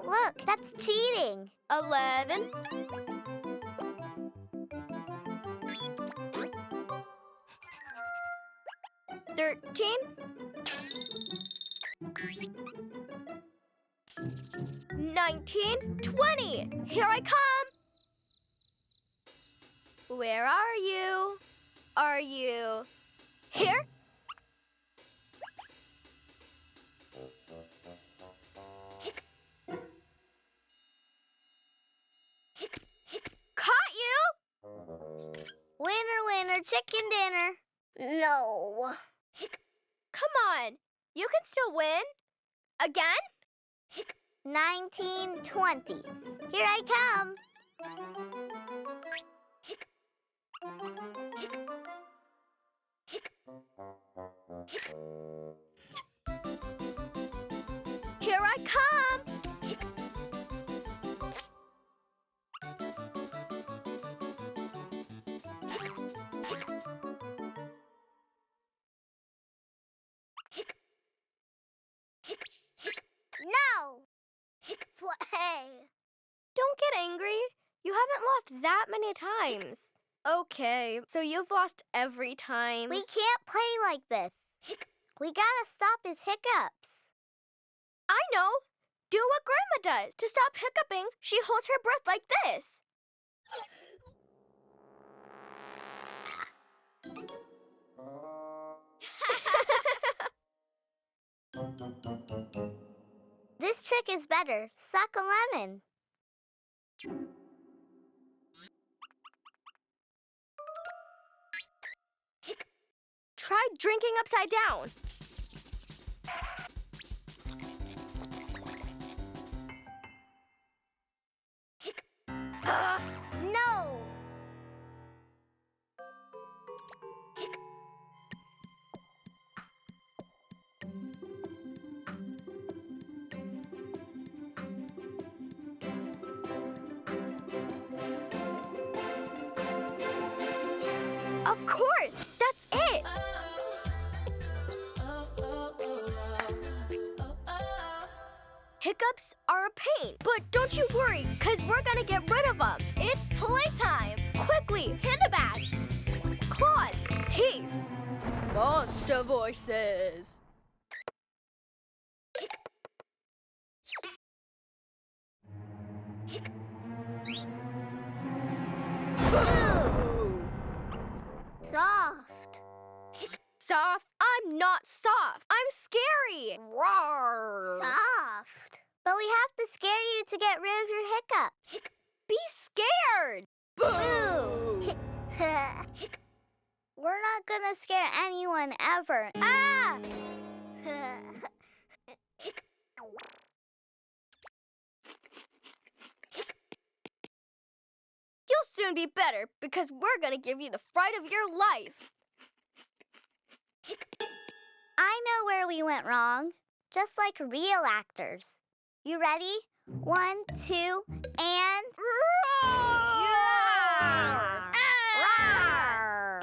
Look, that's cheating. 11. 13. 19. 20. Here I come. Where are you? Are you here? Caught you! Winner, winner, chicken dinner. No. Come on, you can still win. Again? 1920. Here I come. Here I come. No. Play. Don't get angry. You haven't lost that many times. Okay, so you've lost every time. We can't play like this. We gotta stop his hiccups. I know. Do what Grandma does. To stop hiccuping, she holds her breath like this. This trick is better. Suck a lemon. Try drinking upside down. No. Of course, that's it. Hiccups are a pain, but don't you worry, because we're going to get rid of them. It's playtime. Quickly, panda back. Claws, teeth, monster voices. Boo! Soft. Soft? I'm not soft. I'm scary. Roar. Soft. But we have to scare you to get rid of your hiccups. Be scared. Boo! We're not gonna scare anyone ever. Ah! You'll soon be better because we're going to give you the fright of your life. I know where we went wrong, just like real actors. You ready? 1, 2, and... Roar! Roar!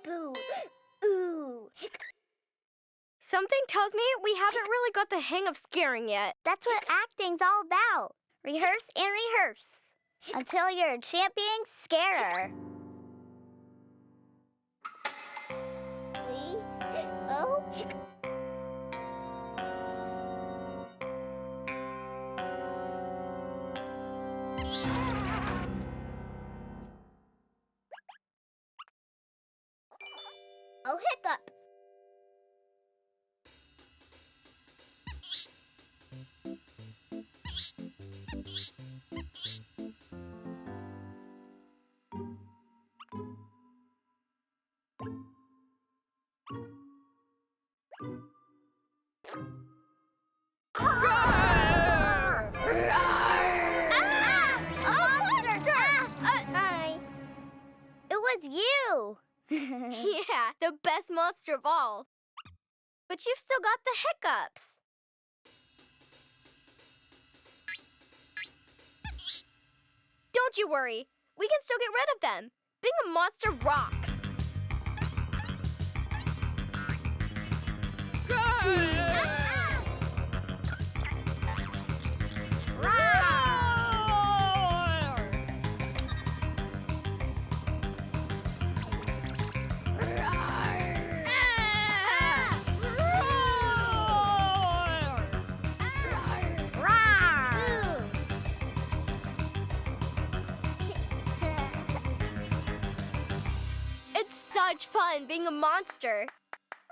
Boo! Ooh! Something tells me we haven't really got the hang of scaring yet. That's what acting's all about. Rehearse and rehearse until you're a champion scarer. Oh. Oh, hiccup. It was you. Yeah, the best monster of all. But you've still got the hiccups. Don't you worry. We can still get rid of them. Being a monster rocks. much fun being a monster.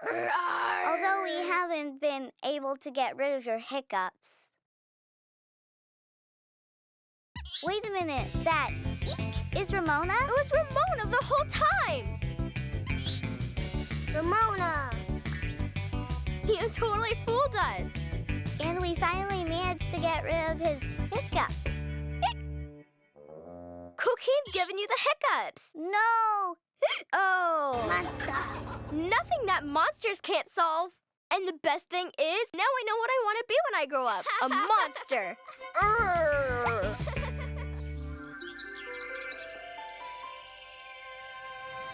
Although we haven't been able to get rid of your hiccups. Wait a minute, that eek is Ramona? It was Ramona the whole time. Ramona! You totally fooled us. And we finally managed to get rid of his hiccups. Cuquin's giving you the hiccups. No! Oh. Monster! Nothing that monsters can't solve. And the best thing is, now I know what I want to be when I grow up. A monster.